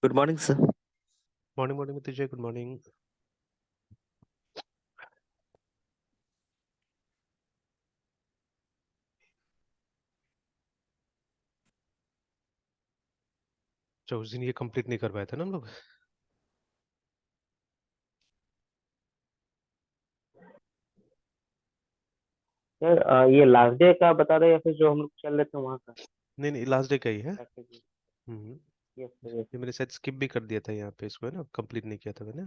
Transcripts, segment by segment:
Good morning, sir. Morning, Mritujay. Good morning. जो उस दिन ये कंप्लीट नहीं कर पाए थे ना हम लोग। सर ये लास्ट डे का बता रहे या फिर जो हम लोग चल रहे थे वहाँ का नहीं, लास्ट डे का ही है। पैकेज? हम्म। यस सर, यस ये मैंने शायद स्किप भी कर दिया था यहाँ पे, इसको है ना, कंप्लीट नहीं किया था मैंने।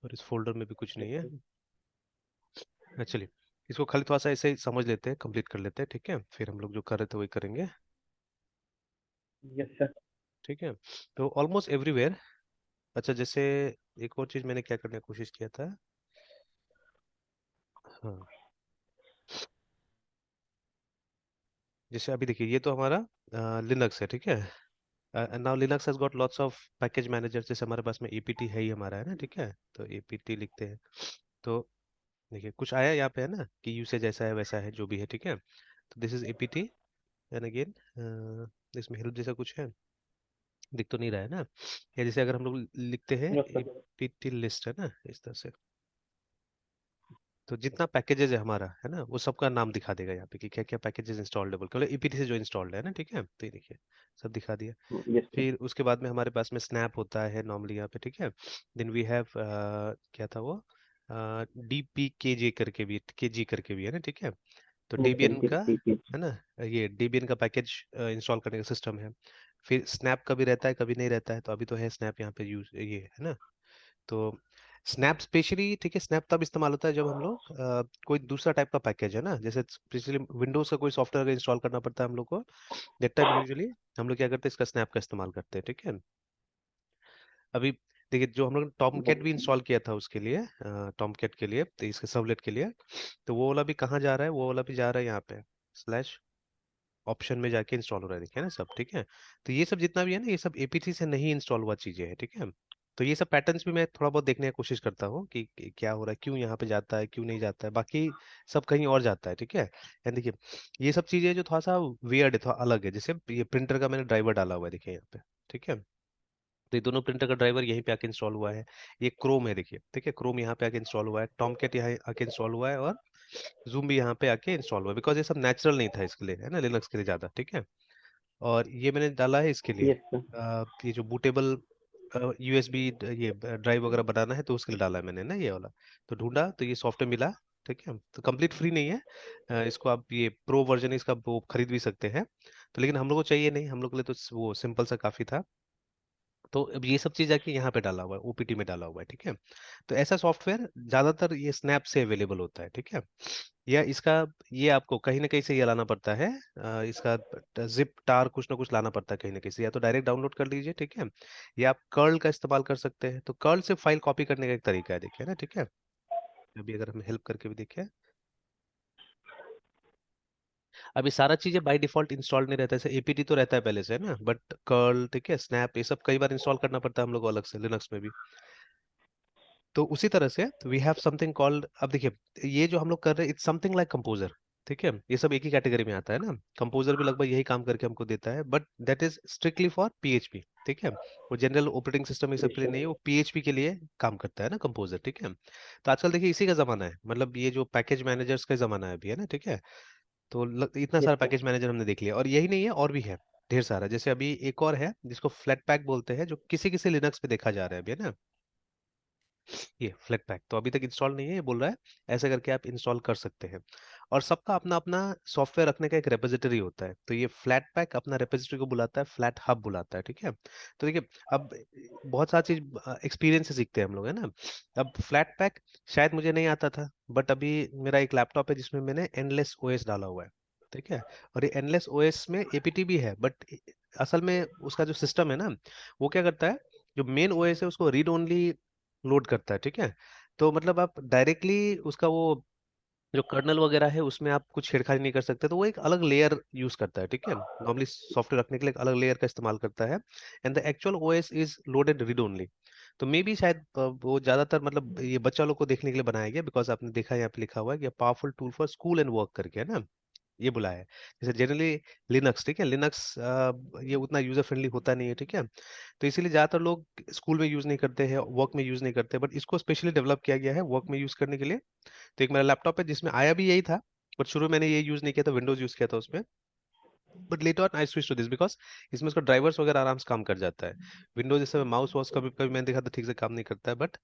और इस फोल्डर में भी कुछ नहीं है। चलिए, इसको खाली थोड़ा सा ऐसे ही समझ लेते हैं, कंप्लीट कर लेते हैं, ठीक है। फिर हम लोग जो कर रहे थे वही करेंगे। Yes sir. ठीक है। तो ऑलमोस्ट एवरीवेयर। अच्छा, जैसे एक और चीज मैंने क्या करने की कोशिश किया था। हाँ, जैसे अभी देखिए, ये तो हमारा लिनक्स है, ठीक है। Now Linux has got lots of package manager. जैसे हमारे पास में एपीटी है ही हमारा, है ना, ठीक है। तो एपीटी लिखते हैं। तो देखिए, कुछ आया यहाँ पे, है ना, कि यूसेज ऐसा है वैसा है जो भी है, ठीक है। तो this is APT. And again इसमें हेल्प जैसा कुछ है, दिख तो नहीं रहा है ना। या जैसे अगर हम लोग लिखते हैं यस सर। एपीटी लिस्ट, है ना, इस तरह से। तो जितना पैकेजेस है हमारा, है ना, वो सबका नाम दिखा देगा यहाँ पे कि क्या क्या पैकेजेस इंस्टॉल्ड है, केवल एपीटी से जो इंस्टॉल्ड है ना, ठीक है। तो ये देखिए, सब दिखा दिया। Yes sir. फिर उसके बाद में हमारे पास में स्नैप होता है नॉर्मली यहाँ पे, ठीक है। देन वी हैव क्या था वो, डीपीकेजे करके भी, केजी करके भी है ना, ठीक है। तो यस सर, डेबियन का, जी। है ना, ये डेबियन का पैकेज इंस्टॉल करने का सिस्टम है। फिर स्नैप कभी रहता है कभी नहीं रहता है, तो अभी तो है स्नैप यहाँ पे यूज, ये है ना। तो स्नैप स्पेशली, ठीक है, स्नैप तब इस्तेमाल होता है जब हम लोग कोई दूसरा टाइप का पैकेज, है ना, जैसे स्पेशली विंडोज का कोई सॉफ्टवेयर इंस्टॉल करना पड़ता है हम लोग को। दैट टाइम यूजुअली हम लोग क्या करते हैं, इसका स्नैप का इस्तेमाल करते हैं, ठीक है। अभी देखिए, जो हम लोग टॉम कैट भी इंस्टॉल किया था उसके लिए, टॉम कैट के लिए, तो इसके सर्वलेट के लिए, तो वो वाला भी कहाँ जा रहा है, वो वाला भी जा रहा है यहाँ पे स्लैश ऑप्शन में जाके इंस्टॉल हो रहा है, देखिए ना सब, ठीक है। तो ये सब जितना भी है ना, ये सब एपीसी से नहीं इंस्टॉल हुआ चीजें हैं, ठीक है। तो ये सब पैटर्न्स भी मैं थोड़ा बहुत देखने की कोशिश करता हूँ कि क्या हो रहा है, क्यों यहाँ पे जाता है, क्यों नहीं जाता है, बाकी सब कहीं और जाता है, ठीक है। एंड देखिए, ये सब चीजें जो थोड़ा सा वियर्ड है, थोड़ा अलग है, जैसे ये प्रिंटर का मैंने ड्राइवर डाला हुआ है, देखिए यहाँ पे, ठीक है। तो ये दोनों प्रिंटर का ड्राइवर यहीं पे आके इंस्टॉल हुआ है। ये क्रोम है, देखिए, ठीक है, क्रोम यहाँ पे आके इंस्टॉल हुआ है, टॉमकेट यहाँ आके इंस्टॉल हुआ है, और जूम भी यहाँ पे आके इंस्टॉल हुआ है, बिकॉज ये सब नेचुरल नहीं था इसके लिए, है ना, लिनक्स के लिए ज़्यादा, ठीक है। और ये मैंने डाला है इसके लिए, यस सर। ये जो बूटेबल यूएसबी ये ड्राइव वगैरह बनाना है, तो उसके लिए डाला है मैंने ना ये वाला। तो ढूंढा तो ये सॉफ्टवेयर मिला, ठीक है। तो कंप्लीट फ्री नहीं है, इसको आप ये प्रो वर्जन इसका वो खरीद भी सकते हैं। तो लेकिन हम लोग को चाहिए नहीं, हम लोग के लिए तो वो सिंपल सा काफ़ी था। तो अब ये सब चीज़ आके यहाँ पे डाला हुआ है, ओपीटी में डाला हुआ है, ठीक है। तो ऐसा सॉफ्टवेयर ज़्यादातर ये स्नैप से अवेलेबल होता है, ठीक है। या इसका, ये आपको कहीं ना कहीं से ये लाना पड़ता है, इसका जिप टार कुछ ना कुछ लाना पड़ता है कहीं ना कहीं से, या तो डायरेक्ट डाउनलोड कर लीजिए, ठीक है। या आप कर्ल का इस्तेमाल कर सकते हैं, तो कर्ल से फाइल कॉपी करने का एक तरीका है, देखिए ना, ठीक है। अभी अगर हम हेल्प करके भी देखें, अभी सारा चीजें बाय डिफॉल्ट इंस्टॉल नहीं रहता है, जैसे एपीटी तो रहता है पहले से, है ना, बट कर्ल, ठीक है, स्नैप, ये सब कई बार इंस्टॉल करना पड़ता है हम लोग को अलग से लिनक्स में भी। तो उसी तरह से वी हैव समथिंग कॉल्ड, अब देखिए ये जो हम लोग कर रहे हैं, इट्स समथिंग लाइक कंपोजर, ठीक है। ये सब एक ही कैटेगरी में आता है ना, कंपोजर भी लगभग यही काम करके हमको देता है, but that is strictly for PHP, ठीक है। वो जनरल ऑपरेटिंग सिस्टम ये सब यस के लिए नहीं सर। है, वो पीएचपी के लिए काम करता है ना कंपोजर, ठीक है। तो आजकल देखिए इसी का जमाना है, मतलब ये जो पैकेज मैनेजर्स का जमाना है अभी, है ना, ठीक है। तो इतना यस सारा सर। पैकेज मैनेजर हमने देख लिया, और यही नहीं है, और भी है ढेर सारा। जैसे अभी एक और है जिसको फ्लैट पैक बोलते हैं, जो किसी किसी लिनक्स पे देखा जा रहा है अभी, है ना, ये फ्लैट पैक तो अभी तक इंस्टॉल नहीं है, ये बोल रहा है ऐसे करके आप इंस्टॉल कर सकते हैं। और सबका अपना अपना सॉफ्टवेयर रखने का एक रेपोजिटरी होता है, तो ये फ्लैट पैक अपना रेपोजिटरी को बुलाता है, फ्लैट हब बुलाता है, ठीक है। तो देखिए, अब बहुत सारी चीज एक्सपीरियंस से सीखते हैं हम लोग, है ना। अब फ्लैट पैक शायद मुझे नहीं आता था, बट अभी मेरा एक लैपटॉप है जिसमें मैंने एंडलेस ओएस डाला हुआ है, ठीक है। और ये एंडलेस ओएस में एपीटी भी है, बट असल में उसका जो सिस्टम है ना, वो क्या करता है, जो मेन ओएस है उसको रीड ओनली लोड करता है, ठीक है। तो मतलब आप डायरेक्टली उसका वो जो कर्नल वगैरह है उसमें आप कुछ छेड़छाड़ नहीं कर सकते, तो वो एक अलग लेयर यूज करता है, ठीक है। नॉर्मली सॉफ्टवेयर रखने के लिए एक अलग लेयर का इस्तेमाल करता है। And the actual OS is loaded read only. तो मे बी शायद वो ज्यादातर मतलब ये बच्चा लोग को देखने के लिए बनाया गया, बिकॉज आपने देखा यहाँ पे लिखा हुआ है कि powerful tool for school and work करके, है ना। ये बुलाया है। जैसे जनरली लिनक्स, ठीक है, लिनक्स ये उतना यूजर फ्रेंडली होता नहीं है, ठीक है। तो इसीलिए ज्यादातर लोग स्कूल में यूज नहीं करते हैं, वर्क में यूज नहीं करते, बट इसको स्पेशली डेवलप किया गया है वर्क में यूज करने के लिए। तो एक मेरा लैपटॉप है जिसमें आया भी यही था, बट शुरू में मैंने ये यूज नहीं किया था, विंडोज यूज किया था उसमें। But later on I switch to this because इसमें उसका ड्राइवर्स वगैरह आराम से काम कर जाता है। विंडोज जैसे माउस वॉस कभी कभी मैंने देखा तो ठीक से काम नहीं करता है, बट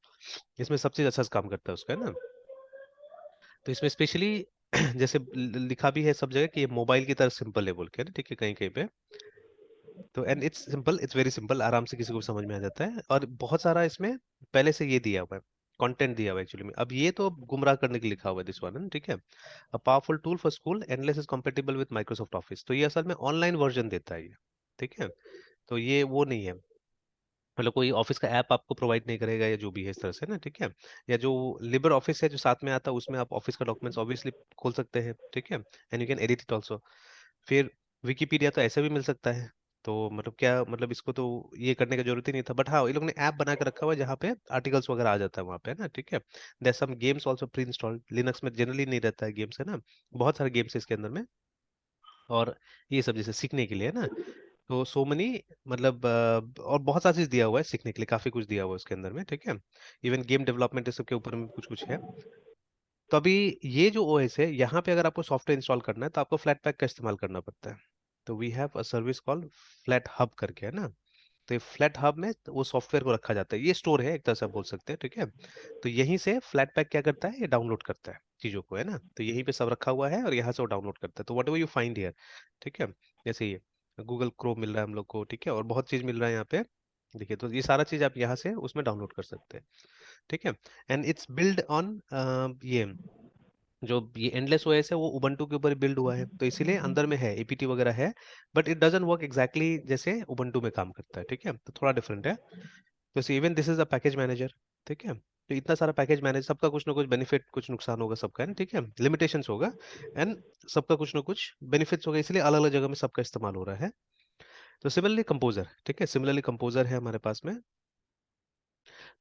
इसमें सब चीज अच्छा से काम करता है उसका, है ना। तो इसमें स्पेशली जैसे लिखा भी है सब जगह कि ये मोबाइल की तरह सिंपल है बोल के, ना, ठीक है, कहीं कहीं पे। तो and it's simple, it's very simple, आराम से किसी को भी समझ में आ जाता है, और बहुत सारा इसमें पहले से ये दिया हुआ है, कंटेंट दिया हुआ है एक्चुअली में। अब ये तो गुमराह करने के लिए लिखा हुआ है दिस वन, ठीक है। A powerful tool for school, endless is compatible with Microsoft office. तो ये असल में ऑनलाइन वर्जन देता है ये, ठीक है। तो ये वो नहीं है, मतलब कोई ऑफिस का ऐप आपको प्रोवाइड नहीं करेगा या जो भी है इस तरह से, ना, ठीक है। या जो लिबर ऑफिस है जो साथ में आता है उसमें आप ऑफिस का डॉक्यूमेंट्स ऑब्वियसली खोल सकते हैं, ठीक है, and you can edit it also. फिर विकिपीडिया तो ऐसे भी मिल सकता है। तो मतलब क्या, मतलब इसको तो ये करने की जरूरत ही नहीं था, बट हाँ, ये लोग ने ऐप बना के रखा हुआ है जहाँ पे आर्टिकल्स वगैरह आ जाता है वहाँ पे, ना, ठीक है। There some games also pre installed, Linux में जनरली नहीं रहता है गेम्स, है ना। बहुत सारे गेम्स है इसके अंदर में, और ये सब जैसे सीखने के लिए, है ना। तो सो मनी, मतलब और बहुत सारा चीज दिया हुआ है सीखने के लिए, काफी कुछ दिया हुआ है उसके अंदर में, ठीक है। इवन गेम डेवलपमेंट इस सब के ऊपर में कुछ कुछ है। तो अभी ये जो ओएस है यहाँ पे अगर आपको सॉफ्टवेयर इंस्टॉल करना है तो आपको फ्लैट पैक का इस्तेमाल करना पड़ता है। तो we have a service called Flathub करके, है ना। तो ये फ्लैट हब में वो सॉफ्टवेयर को रखा जाता है, ये स्टोर है एक तरह से आप बोल सकते हैं, ठीक है। तो यहीं से फ्लैट पैक क्या करता है, ये डाउनलोड करता है चीजों को, है ना। तो यहीं पे सब रखा हुआ है और यहाँ से वो डाउनलोड करता है। तो what ever you find here, ठीक है, जैसे ये गूगल क्रोम मिल रहा है हम लोग को, ठीक है, और बहुत चीज मिल रहा है यहाँ पे। देखिए, तो ये सारा चीज आप यहाँ से उसमें डाउनलोड कर सकते हैं, ठीक है। एंड इट्स बिल्ड ऑन ये जो ये एंडलेस ओएस है वो उबंटू के ऊपर बिल्ड हुआ है, तो इसीलिए अंदर में है एपीटी वगैरह है। But it doesn't work exactly जैसे उबंटू में काम करता है, ठीक है, तो थोड़ा डिफरेंट है। तो even this is a package manager, ठीक है। तो इतना सारा पैकेज मैनेज, सबका कुछ ना कुछ बेनिफिट कुछ नुकसान होगा सबका, है ना, ठीक है, लिमिटेशंस होगा, एंड सबका कुछ ना कुछ बेनिफिट्स होगा, इसलिए अलग अलग जगह में सबका इस्तेमाल हो रहा है। तो सिमिलरली कंपोजर, ठीक है, सिमिलरली कंपोजर है हमारे पास में।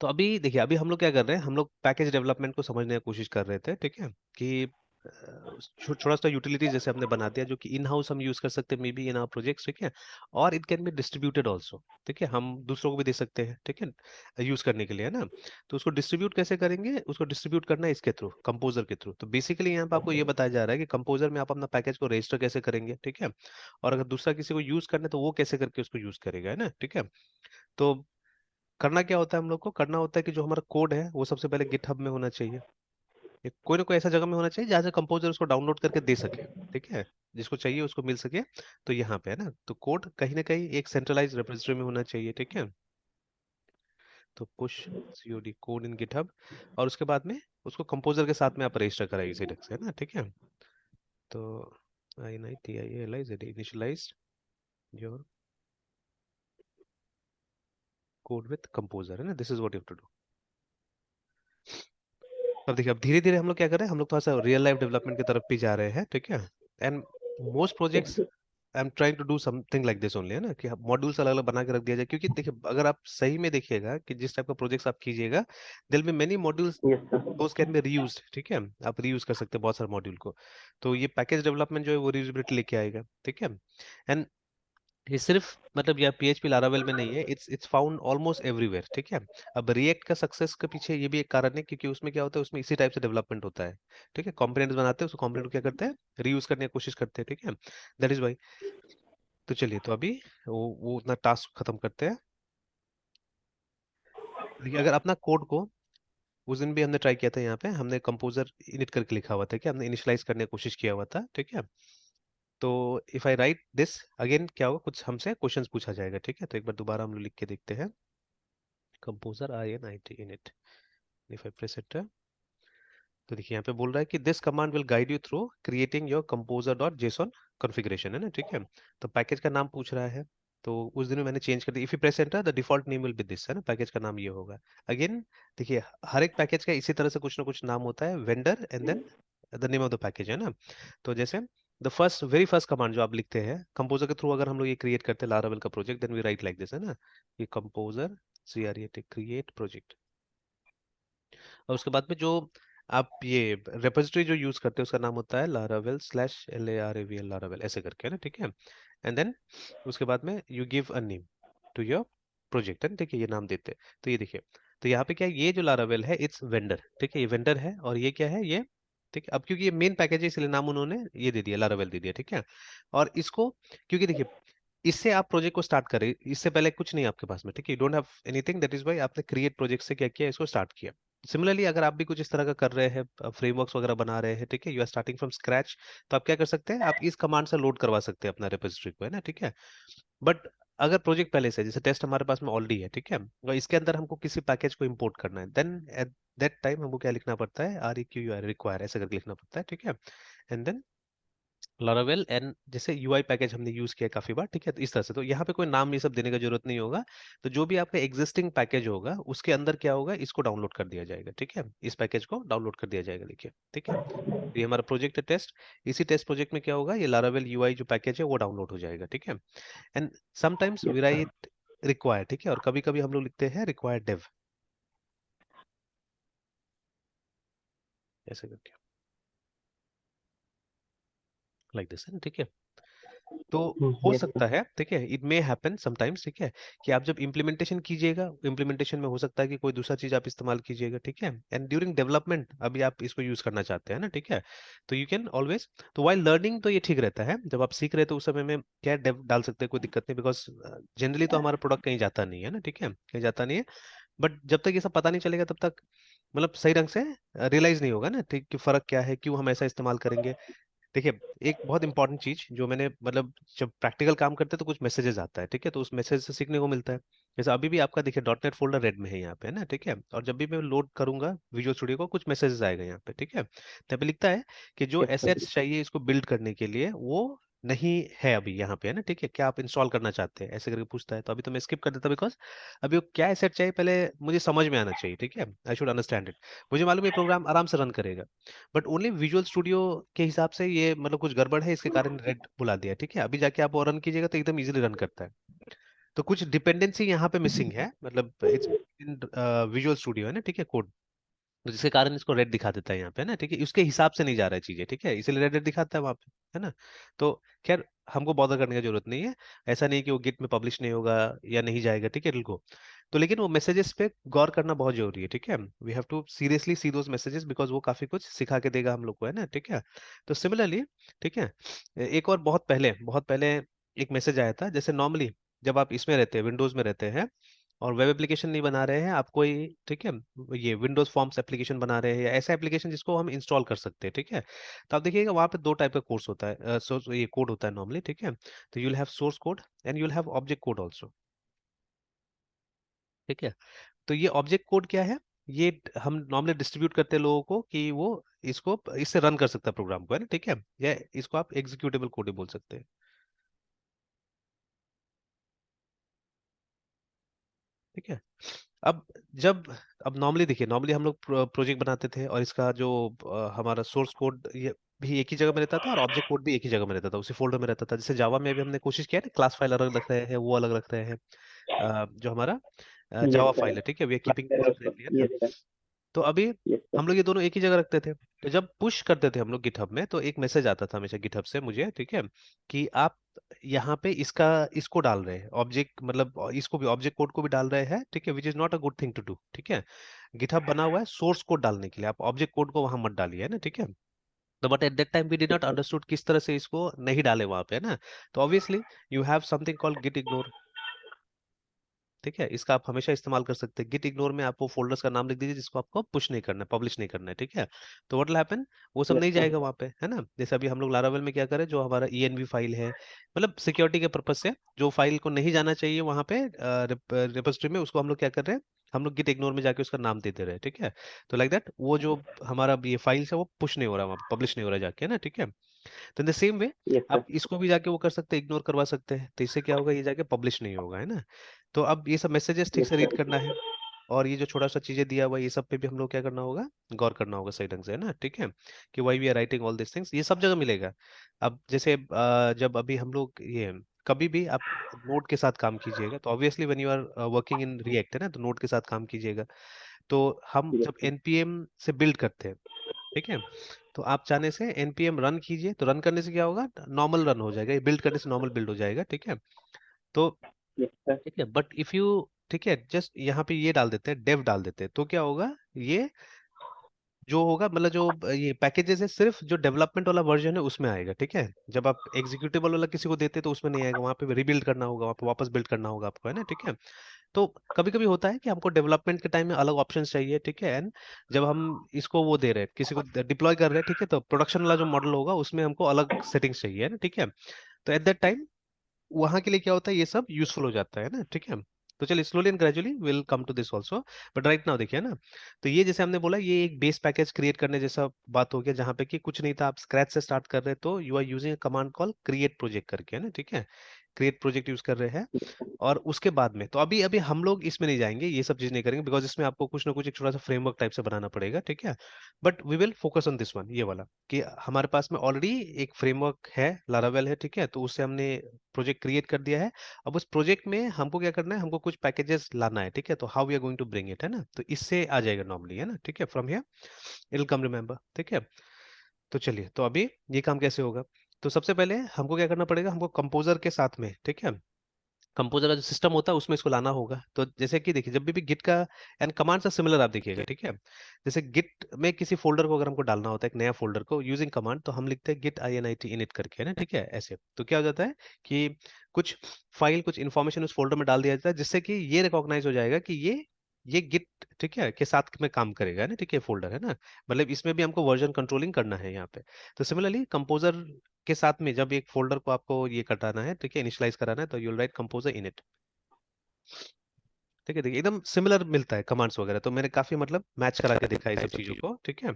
तो अभी देखिए, अभी हम लोग क्या कर रहे हैं, हम लोग पैकेज डेवलपमेंट को समझने की कोशिश कर रहे थे, ठीक है, कि छोटा सा यूटिलिटी जैसे हमने बना दिया जो कि इन हाउस हम यूज कर सकते हैं maybe in our projects, ठीक है। और it can be distributed also, ठीक है, हम दूसरों को भी दे सकते हैं, ठीक है, यूज करने के लिए, है ना। तो उसको डिस्ट्रीब्यूट कैसे करेंगे, उसको डिस्ट्रीब्यूट करना है इसके थ्रू, कंपोजर के थ्रू। तो बेसिकली यहाँ पे आपको ये बताया जा रहा है कि कंपोजर में आप अपना पैकेज को रजिस्टर कैसे करेंगे, ठीक है। और अगर दूसरा किसी को यूज करना है तो वो कैसे करके उसको यूज करेगा, है ना, ठीक है। तो करना क्या होता है, हम लोग को करना होता है कि जो हमारा कोड है वो सबसे पहले गिटहब में होना चाहिए, कोई ना कोई ऐसा जगह में होना चाहिए जहाँ से कंपोजर उसको डाउनलोड करके दे सके, ठीक है, जिसको चाहिए उसको मिल सके। तो यहाँ पे, है ना, तो कोड कहीं ना कहीं एक सेंट्रलाइज रेपोजिटरी में होना चाहिए, ठीक है। तो पुश सीओडी कोड इन गिटहब, और उसके बाद में उसको कंपोजर के साथ में आप रजिस्टर कराइए इसी ढंग से, है ना, ठीक है। तो I N I T I L I Z initialize your code with composer, है ना, this is what you have to do. अब देखिए, अब धीरे धीरे हम लोग क्या कर रहे हैं, हम लोग थोड़ा सा रियल लाइफ डेवलपमेंट की तरफ भी जा रहे हैं, ठीक है। And most projects I am trying to do something like this only, है ना, कि मॉड्यूल्स अलग अलग बना के रख दिया जाए, क्योंकि देखिए अगर आप सही में देखिएगा कि जिस टाइप का प्रोजेक्ट्स आप कीजिएगा, दिल में many modules yes sir. Those can be reused, ठीक है। आप रीयूज कर सकते हैं बहुत सारे मॉड्यूल को। तो ये पैकेज डेवलपमेंट जो है वो रीयूजेबिलिटी लेके आएगा, ठीक है। एंड ये सिर्फ मतलब या पीएचपी लारावेल में नहीं है, इट्स फाउंड ऑलमोस्ट एवरीवेयर, ठीक है। अब रिएक्ट का सक्सेस के पीछे ये भी एक कारण है, क्योंकि उसमें क्या होता है, उसमें इसी टाइप से डेवलपमेंट होता है, ठीक है। कंपोनेंट्स बनाते हैं, उस कंपोनेंट को क्या करते हैं, रीयूज करने की कोशिश करते हैं, ठीक है। That is why. तो चलिए, तो अभी वो उतना टास्क खत्म करते हैं। देखिए, अगर अपना कोड को उस दिन भी हमने ट्राई किया था, यहाँ पे हमने कंपोजर इनिट करके लिखा हुआ था कि हमने इनिशियलाइज करने की कोशिश किया हुआ था, ठीक है। तो if I right this again क्या होगा, कुछ हमसे क्वेश्चंस पूछा जाएगा, ठीक है। तो एक बार दोबारा हम लोग लिख के देखते हैं, Composer I N I T init, if I press enter. तो देखिए यहाँ पे बोल रहा है कि this command will guide you through creating your Composer dot JSON configuration, है ना, ठीक है। तो पैकेज का नाम पूछ रहा है, तो उस दिन में मैंने चेंज कर दिया, if you press enter the default name will be this, है ना, पैकेज का नाम ये होगा। अगेन देखिए, हर एक पैकेज का इसी तरह से कुछ ना कुछ नाम होता है, vendor and then the name of the package, है ना। तो जैसे the first very first command जो आप लिखते हैं कंपोजर के थ्रू, अगर हम लोग ये क्रिएट करते हैं लारावेल का project, then we write like this, है ना, ये Composer C R A T create project. और उसके बाद में जो आप ये रेपोजिटरी जो यूज करते हैं उसका नाम होता है लारावेल स्लैश LARAVL, लारावेल ऐसे करके है ना, ठीक है। एंड देन उसके बाद में you give a name to your project है ना, ठीक है, ये नाम देते हैं। तो ये देखिए, तो यहाँ पे क्या है, ये जो लारावेल है इट्स वेंडर, ठीक है, ये वेंडर है, और ये क्या है, ये ठीक है। अब क्योंकि ये मेन पैकेज है इसलिए नाम उन्होंने ये दे दिया, लारावेल दे दिया, ठीक है। और इसको, क्योंकि देखिए, इससे आप प्रोजेक्ट को स्टार्ट करें, इससे पहले कुछ नहीं आपके पास में, ठीक है, you don't have anything, that is why आपने क्रिएट प्रोजेक्ट से क्या किया, इसको स्टार्ट किया। सिमिलरली अगर आप भी कुछ इस तरह का कर रहे हैं, फ्रेमवर्क्स वगैरह बना रहे हैं, ठीक है, you are starting from scratch, तो आप क्या कर सकते हैं, आप इस कमांड से लोड करवा सकते हैं अपना रेपोजिटरी को, है ना, ठीक है। बट अगर प्रोजेक्ट पहले से है, जैसे टेस्ट हमारे पास में ऑलरेडी है, ठीक है, और इसके अंदर हमको किसी पैकेज को इंपोर्ट करना है, देन एट दैट टाइम हमको क्या लिखना पड़ता है, REQUIRE, रिक्वायर ऐसे करके लिखना पड़ता है, ठीक है। एंड देन लारावेल एंड जैसे यूआई पैकेज हमने यूज किया काफी बार, ठीक है, तो इस तरह से, तो यहाँ पे कोई नाम ये सब देने का जरूरत नहीं होगा। तो जो भी आपका एग्जिस्टिंग पैकेज होगा उसके अंदर क्या होगा, इसको डाउनलोड कर दिया जाएगा, ठीक है, इस पैकेज को डाउनलोड कर दिया जाएगा, देखिए, ठीक है। तो ये हमारा प्रोजेक्ट है टेस्ट, इसी टेस्ट प्रोजेक्ट में क्या होगा, ये लारावेल यूआई जो पैकेज है वो डाउनलोड हो जाएगा, ठीक है। And sometimes we write require, ठीक है, और कभी कभी हम लोग लिखते हैं रिक्वायर डेव, ऐसे करके, लाइक दिस, ठीक है। तो हो यस सकता है, ठीक है, इट मे हैपन समटाइम्स, ठीक है, कि आप जब इम्प्लीमेंटेशन कीजिएगा, इम्प्लीमेंटेशन में हो सकता है कि कोई दूसरा चीज आप इस्तेमाल कीजिएगा, ठीक है, एंड ड्यूरिंग डेवलपमेंट अभी आप इसको यूज करना चाहते हैं ना, ठीक है, तो यू कैन ऑलवेज, तो वाइल लर्निंग तो ये ठीक रहता है, जब आप सीख रहे हैं तो उस समय में क्या डेव डाल सकते हैं, कोई दिक्कत नहीं, बिकॉज जनरली तो हमारा प्रोडक्ट कहीं जाता नहीं है ना, ठीक है, कहीं जाता नहीं है। बट जब तक ये सब पता नहीं चलेगा तब तक मतलब सही ढंग से रियलाइज नहीं होगा ना, ठीक, कि फर्क क्या है, क्यों हम ऐसा इस्तेमाल करेंगे। देखिए, एक बहुत इंपॉर्टेंट चीज जो मैंने मतलब, जब प्रैक्टिकल काम करते हैं तो कुछ मैसेजेस आता है, ठीक है, तो उस मैसेज से सीखने को मिलता है। जैसे अभी भी आपका देखिए डॉट नेट फोल्डर रेड में है यहाँ पे, है ना, ठीक है, और जब भी मैं लोड करूंगा विजुअल स्टूडियो को कुछ मैसेजेस आएगा यहाँ पे, ठीक है, तो पे लिखता है कि जो यस सर। एसेट्स चाहिए इसको बिल्ड करने के लिए वो नहीं है अभी यहाँ पे, है ना, ठीक है, क्या आप इंस्टॉल करना चाहते हैं, ऐसे करके पूछता है, तो अभी तो मैं स्किप कर देता, बिकॉज अभी वो क्या एसेट चाहिए पहले मुझे समझ में आना चाहिए, ठीक है, आई शुड अंडरस्टैंड इट। मुझे मालूम है प्रोग्राम आराम से रन करेगा, बट ओनली विजुअल स्टूडियो के हिसाब से ये मतलब कुछ गड़बड़ है, इसके कारण रेड बुला दिया, ठीक है। अभी जाके आप वो रन कीजिएगा तो एकदम इजीली रन करता है। तो कुछ डिपेंडेंसी यहाँ पे मिसिंग है, मतलब इट्स इन विजुअल स्टूडियो, है ना, ठीक है, कोड, तो जिसके कारण इसको रेड दिखा देता है यहाँ पे ना, ठीक है, उसके हिसाब से नहीं जा रहा है चीजें, ठीक है, इसलिए रेड रेड दिखाता है वहाँ पे, है ना। तो खैर हमको बॉदर करने की जरूरत नहीं है, ऐसा नहीं कि वो गिट में पब्लिश नहीं होगा या नहीं जाएगा, ठीक है, को, तो लेकिन वो मैसेजेस पे गौर करना बहुत जरूरी है, ठीक है, we have to seriously see those messages, because वो काफी कुछ सिखा के देगा हम लोग को, है ना, ठीक है। तो सिमिलरली, ठीक है, एक और बहुत पहले एक मैसेज आया था, जैसे नॉर्मली जब आप इसमें रहते हैं, विंडोज में रहते हैं, और वेब एप्लीकेशन नहीं बना रहे हैं आप कोई, ठीक है, ये विंडोज फॉर्म्स एप्लीकेशन बना रहे हैं या ऐसा एप्लीकेशन जिसको हम इंस्टॉल कर सकते हैं, ठीक है, तो आप देखिएगा वहाँ पे दो टाइप का कोर्स होता है, ये कोड होता है नॉर्मली, ठीक है, तो you'll have source code and you'll have object code also, ठीक है। तो ये ऑब्जेक्ट कोड क्या है, ये हम नॉर्मली डिस्ट्रीब्यूट करते हैं लोगों को कि वो इसको इससे रन कर सकता है प्रोग्राम को, है ना, ठीक है, या इसको आप एग्जीक्यूटेबल कोड भी बोल सकते हैं, ठीक है। अब जब अब नॉर्मली देखिए, नॉर्मली हम लोग प्रोजेक्ट बनाते थे और इसका जो हमारा सोर्स कोड ये भी एक ही जगह में रहता था और ऑब्जेक्ट कोड भी एक ही जगह में रहता था, उसी फोल्डर में रहता था, जैसे जावा में भी हमने कोशिश किया ना, क्लास फाइल अलग रख रहे हैं, वो अलग रख रहे हैं, जो हमारा यस जावा सर। फाइल है, ठीक है, वी आर कीपिंग क्लास उसको। सेपरेटली, है ना। Yes sir. तो अभी यस सर। हम लोग ये दोनों एक ही जगह रखते थे, तो जब पुश करते थे हम लोग गिटहब में तो एक मैसेज आता था हमेशा गिटहब से मुझे, ठीक है, कि आप यहाँ पे इसको डाल रहे हैं ऑब्जेक्ट, मतलब इसको भी ऑब्जेक्ट कोड को भी डाल रहे हैं, ठीक है, which is not a good thing to do, ठीक है। गिटहब बना हुआ है सोर्स कोड डालने के लिए, आप ऑब्जेक्ट कोड को वहां मत डालिए, है ना, ठीक है। तो but at that time we did not sir. Understood किस तरह से इसको नहीं डाले वहां पे, है ना। तो obviously you have something called git ignore, ठीक है, इसका आप हमेशा इस्तेमाल कर सकते हैं। गिट इग्नोर में आप वो फोल्डर्स का नाम लिख दीजिए जिसको आपको पुश नहीं करना है, पब्लिश नहीं करना है, ठीक है। तो व्हाट विल हैपन, वो सब यस नहीं सर। जाएगा वहां पे, है ना। जैसे अभी हम लोग लारावेल में क्या करें, जो हमारा ENV फाइल है, मतलब सिक्योरिटी के पर्पज से जो फाइल को नहीं जाना चाहिए वहां पे रिपोजिटरी में, उसको हम लोग क्या कर रहे हैं, हम लोग गिट इग्नोर में जाके उसका नाम दे दे रहे हैं, ठीक है। तो लाइक दैट वो जो हमारा ये फाइल्स है वो पुश नहीं हो रहा वहां पे, पब्लिश नहीं हो रहा जाके, है ना, ठीक है। तो in the same way yes आप सर। इसको भी जाके वो कर सकते हैं, इग्नोर करवा सकते हैं, तो इससे क्या होगा, ये जाके पब्लिश नहीं होगा, है ना। तो अब ये सब मैसेजेस ठीक यस से रीड सर। करना है, और ये जो छोटा सा चीजें दिया हुआ है ये सब पे भी हम लोग क्या करना होगा, गौर करना होगा सही ढंग से, है ना, ठीक है, कि why we are writing all this things, ये सब जगह मिलेगा। अब जैसे जब अभी हम लोग ये कभी भी आप नोड के साथ काम कीजिएगा, तो obviously when you are working in React, है ना, तो नोड के साथ काम कीजिएगा। तो हम ठीक जब है। npm से बिल्ड करते हैं, ठीक है, तो आप चाहने से npm रन कीजिए, तो रन करने से क्या होगा, नॉर्मल रन हो जाएगा, ये बिल्ड करने से नॉर्मल बिल्ड हो जाएगा, ठीक है। तो यस सर। ठीक है, बट इफ यू, ठीक है, जस्ट यहाँ पे ये डाल देते हैं, डेव डाल देते हैं, तो क्या होगा, ये जो होगा मतलब जो ये पैकेजेस है सिर्फ जो डेवलपमेंट वाला वर्जन है उसमें आएगा, ठीक है। जब आप एग्जीक्यूटेबल वाला किसी को देते हैं तो उसमें नहीं आएगा, वहां पे रिबिल्ड करना होगा, वहां पे वापस बिल्ड करना होगा आपको, है ना, ठीक है। तो कभी कभी होता है कि हमको डेवलपमेंट के टाइम में अलग ऑप्शंस चाहिए, ठीक है, एंड जब हम इसको वो दे रहे हैं, किसी को डिप्लॉय कर रहे हैं, ठीक है, तो प्रोडक्शन वाला जो मॉडल होगा उसमें हमको अलग सेटिंग्स चाहिए, है ना, ठीक है। तो एट दैट टाइम वहां के लिए क्या होता है, ये सब यूजफुल हो जाता है ना, ठीक है। तो चलिए slowly and gradually will come to this also, but right now देखिए ना, तो ये जैसे हमने बोला ये एक बेस पैकेज क्रिएट करने जैसा बात हो गया, जहाँ पे कि कुछ नहीं था, आप स्क्रैच से स्टार्ट कर रहे, तो you are using a command call create project करके, है ना, ठीक है, क्रिएट प्रोजेक्ट यूज कर रहे हैं। और उसके बाद में तो अभी अभी हम लोग इसमें नहीं जाएंगे, ये सब चीज नहीं करेंगे, बिकॉज इसमें आपको कुछ ना कुछ एक छोटा सा फ्रेमवर्क टाइप से बनाना पड़ेगा, ठीक है। But we will focus on this one, ये वाला, कि हमारे पास में ऑलरेडी एक फ्रेमवर्क है, लारावेल है, ठीक है, तो उससे हमने प्रोजेक्ट क्रिएट कर दिया है। अब उस प्रोजेक्ट में हमको क्या करना है, हमको कुछ पैकेजेस लाना है, ठीक है, तो how we are going to bring it, है ना, तो इससे आ जाएगा नॉर्मली, है ना, ठीक है, from here it will come, remember, ठीक है। तो चलिए, तो अभी ये काम कैसे होगा, तो सबसे पहले हमको क्या करना पड़ेगा, हमको कंपोजर के साथ में, ठीक है, कंपोजर का जो सिस्टम होता है उसमें इसको लाना होगा। तो जैसे कि देखिए, जब भी गिट का एंड कमांड से सिमिलर आप देखिएगा, ठीक है, जैसे गिट में किसी फोल्डर को अगर हमको डालना होता है, एक नया फोल्डर को यूजिंग कमांड, तो हम लिखते हैं गिट init init करके, है ना, ठीक है, ऐसे तो क्या हो जाता है कि कुछ फाइल, कुछ इन्फॉर्मेशन उस फोल्डर में डाल दिया जाता है, जिससे कि ये रिकॉग्नाइज हो जाएगा कि ये गिट, ठीक है, के साथ में काम करेगा, है ना, ठीक है, फोल्डर है ना, मतलब इसमें भी हमको वर्जन कंट्रोलिंग करना है यहाँ पे। तो सिमिलरली कंपोजर के साथ में जब एक फोल्डर को आपको ये कराना है, ठीक है, इनिशियलाइज कराना है, तो यूल राइट कंपोजर इनिट, ठीक है, देखिए एकदम सिमिलर मिलता है कमांड्स वगैरह, तो मैंने काफी मतलब मैच करा के देखा है ये सब चीजों को, ठीक है।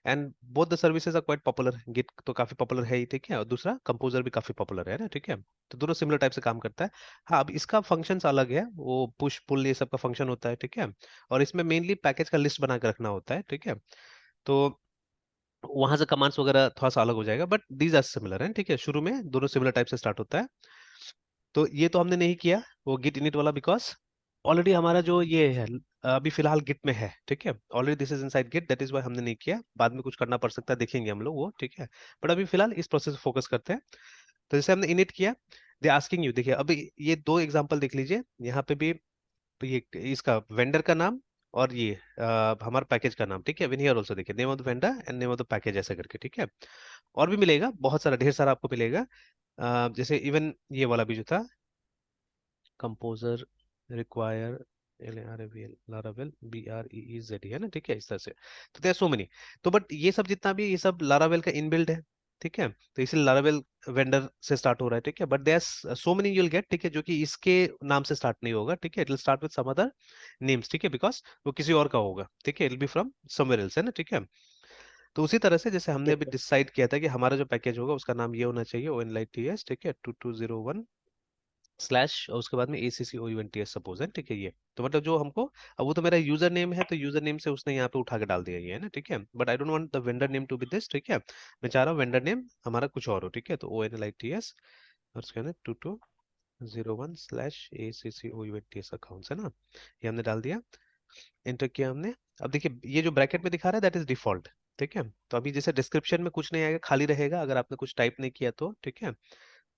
And both the services are quite popular, Git तो काफी पॉपुलर है ही, ठीक है, और दूसरा कंपोजर भी काफी पॉपुलर है ना, ठीक है। तो दोनों सिमिलर टाइप से काम करता है। हाँ, अब इसका फंक्शंस अलग है, वो पुश पुल ये सब का फंक्शन होता है, ठीक है, और इसमें मेनली पैकेज का लिस्ट बना के रखना होता है, ठीक है। तो वहां से कमांड्स वगैरह थोड़ा सा अलग हो जाएगा, बट दीज आर सिमिलर है, ठीक है, शुरू में दोनों सिमिलर टाइप से स्टार्ट होता है। तो ये तो हमने नहीं किया, वो गिट इनिट वाला, बिकॉज ऑलरेडी हमारा जो ये है अभी फिलहाल गिट में है, ठीक है, already this is inside Git, that is why हमने नहीं किया, बाद में कुछ करना पड़ सकता है, देखेंगे हम लोग वो, ठीक है। बट अभी फिलहाल इस प्रोसेस पे फोकस करते हैं। तो जैसे हमने इनिट किया, दे आस्किंग यू, देखिए अभी ये दो एग्जांपल देख लीजिए यहाँ पे भी, तो ये इसका वेंडर का नाम और ये हमारा पैकेज का नाम, ठीक है, हियर ऑल्सो देखिए name of the vendor and name of the package ऐसा करके, ठीक है। और भी मिलेगा बहुत सारा, ढेर सारा आपको मिलेगा, जैसे इवन ये वाला भी जो था, कंपोजर रिक्वायर लारावेल BREEZ, है ना, ठीक है, इस तरह से। तो देयर सो मेनी, तो बट ये सब जितना भी ये सब लारावेल का इनबिल्ड है, ठीक है, तो इसलिए लारावेल वेंडर से स्टार्ट हो रहा है, ठीक है, but there so many you'll get, ठीक है, जो कि इसके नाम से स्टार्ट नहीं होगा, ठीक है, it will start with some other names, ठीक है, बिकॉज वो किसी और का होगा, ठीक है, it will be from somewhere else, है ना, ठीक है। तो उसी तरह से जैसे हमने यस अभी सर। डिसाइड किया था कि हमारा जो पैकेज होगा उसका नाम ये होना चाहिए, ONLITS, ठीक है, 2201 स्लैश, और उसके बाद में ACCOUNTS सपोज है, ठीक है, ये तो मतलब जो हमको, अब वो तो मेरा यूजर नेम है, तो यूजर नेम से उसने यहाँ पे उठा के डाल दिया ये, है ना, ठीक है, but I don't want the vendor name to be this, ठीक है, मैं चाह रहा हूँ वेंडर नेम हमारा कुछ और हो, ठीक है, तो ONLITS और उसके अंदर 2201 स्लैश ACCOUNTS अकाउंट्स, है ना, ये हमने डाल दिया, एंटर किया हमने। अब देखिए ये जो ब्रैकेट में दिखा रहा है दैट इज डिफॉल्ट, ठीक है। तो अभी जैसे डिस्क्रिप्शन में कुछ नहीं आएगा, खाली रहेगा, अगर आपने कुछ टाइप नहीं किया तो, ठीक है,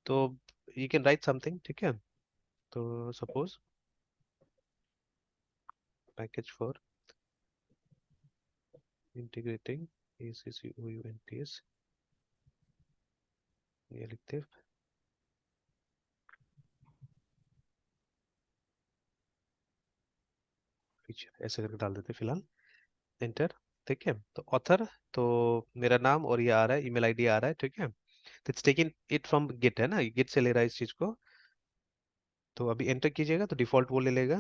तो यू कैन राइट समथिंग, ठीक है। तो suppose package for integrating ACCOUNTS, ये लिखते हैं फीचर, ऐसे करके डाल देते हैं फिलहाल, एंटर, ठीक है। तो ऑथर, तो मेरा नाम और ये आ रहा है, ईमेल आईडी आ रहा है, ठीक है, तो it's taking it from Git, है ना, गिट से ले रहा है इस चीज को। तो अभी एंटर कीजिएगा तो डिफॉल्ट वो ले लेगा,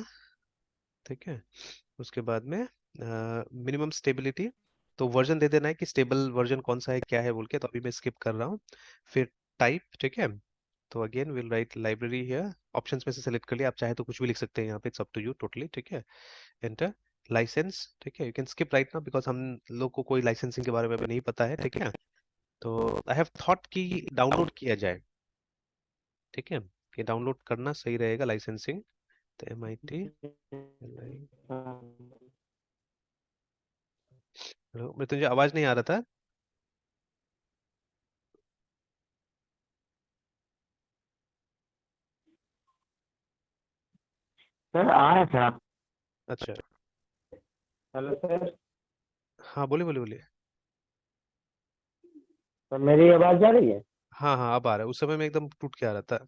ठीक है। उसके बाद में मिनिमम स्टेबिलिटी, तो वर्जन दे देना है कि स्टेबल वर्जन कौन सा है, क्या है बोल के, तो अभी मैं स्किप कर रहा हूँ। फिर टाइप, ठीक है, तो again will write library here, options में से सेलेक्ट कर लिया, आप चाहे तो कुछ भी लिख सकते हैं यहाँ पे, it's up to you totally, ठीक है। एंटर लाइसेंस, ठीक है, you can skip right now because हम लोग को कोई लाइसेंसिंग के बारे में अभी नहीं पता है, ठीक है। तो आई हैव थॉट कि डाउनलोड किया जाए, ठीक है, ये डाउनलोड करना सही रहेगा लाइसेंसिंग, तो MIT तुझे आवाज नहीं आ रहा था? सर आ रहे सर आप। अच्छा। Hello sir. हाँ बोलिए बोलिए बोलिए। सर मेरी आवाज जा रही है? हाँ हाँ अब आ रहा है, उस समय में एकदम टूट के आ रहा था।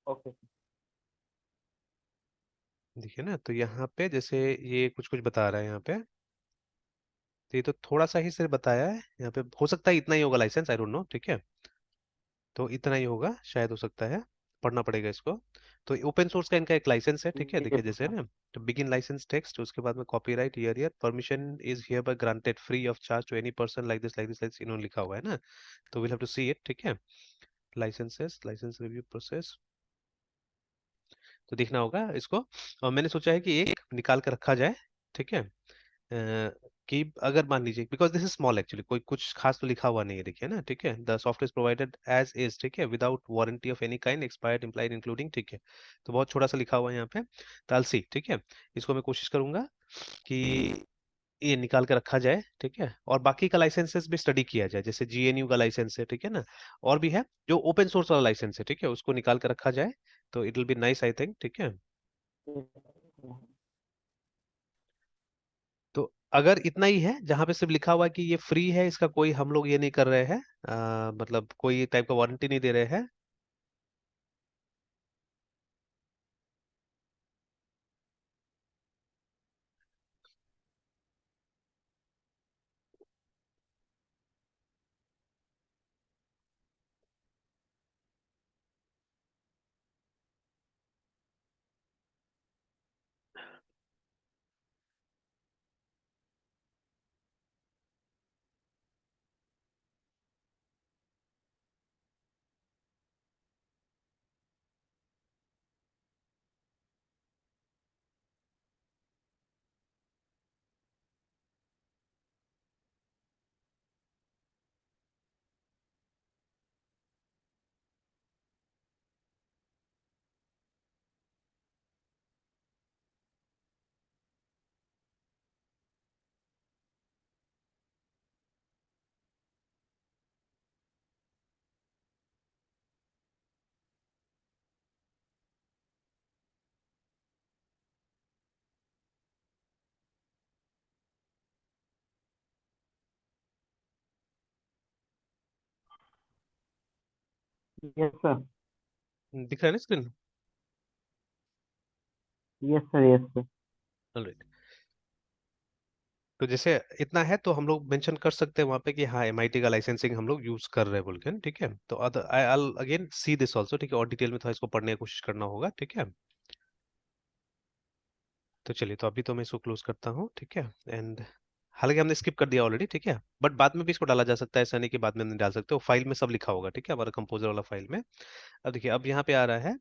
ओके। देखिए ना, तो यहाँ पे जैसे ये कुछ कुछ बता रहा है यहाँ पे। तो ये तो थोड़ा सा ही सिर्फ बताया है यहाँ पे, हो सकता है इतना ही होगा लाइसेंस, आई डोंट नो, ठीक है। तो इतना ही होगा शायद, हो सकता है, पढ़ना पड़ेगा इसको। तो ओपन सोर्स का इनका एक लाइसेंस है, ठीक है, ठीक है देखिए जैसे सर। ना। तो बिगिन लाइसेंस टेक्स्ट, उसके बाद में copyright year permission is here by granted free of charge to any person like this like this, like इन्होंने लिखा हुआ है ना। तो will have to see it, ठीक है। लाइसेंसेस, लाइसेंस रिव्यू प्रोसेस, तो देखना होगा इसको। और मैंने सोचा है कि एक निकाल कर रखा जाए, ठीक है। कि अगर मान लीजिए, because this is small actually, कोई कुछ खास तो लिखा हुआ नहीं है, देखिए ना, ठीक है। The software provided as is, ठीक है, without warranty of any kind, expired, implied, including, ठीक है। तो बहुत छोटा सा लिखा हुआ है यहाँ पे। तो I'll see, ठीक है। इसको मैं कोशिश करूंगा कि ये निकाल के रखा जाए, ठीक है। और बाकी का लाइसेंसेस भी स्टडी किया जाए, जैसे जीएनयू का लाइसेंस है, ठीक है ना। और भी है जो ओपन सोर्स वाला लाइसेंस है, ठीक है, उसको निकाल के रखा जाए। तो it will be nice, I think, ठीक है। तो अगर इतना ही है जहां पे सिर्फ लिखा हुआ है कि ये फ्री है, इसका कोई हम लोग ये नहीं कर रहे हैं, मतलब कोई टाइप का वारंटी नहीं दे रहे हैं। Yes sir. दिख रहा है ना screen? Yes sir. Yes sir. Alright. तो जैसे इतना है तो हम लोग मेंशन कर सकते हैं वहां पे कि हाँ एमआईटी का लाइसेंसिंग हम लोग यूज कर रहे हैं बोल के, ठीक है। तो I again see this also, ठीक है, और डिटेल में थोड़ा इसको पढ़ने की कोशिश करना होगा, ठीक है। तो चलिए, तो अभी तो मैं इसको क्लोज करता हूँ, ठीक है। एंड हालांकि हमने स्किप कर दिया ऑलरेडी, ठीक है, बट बाद में भी इसको डाला जा सकता है, ऐसा नहीं कि बाद में नहीं डाल सकते हो, फाइल में सब लिखा होगा, ठीक है, हमारा कंपोजर वाला फाइल में। अब देखिए, अब यहाँ पे आ रहा है,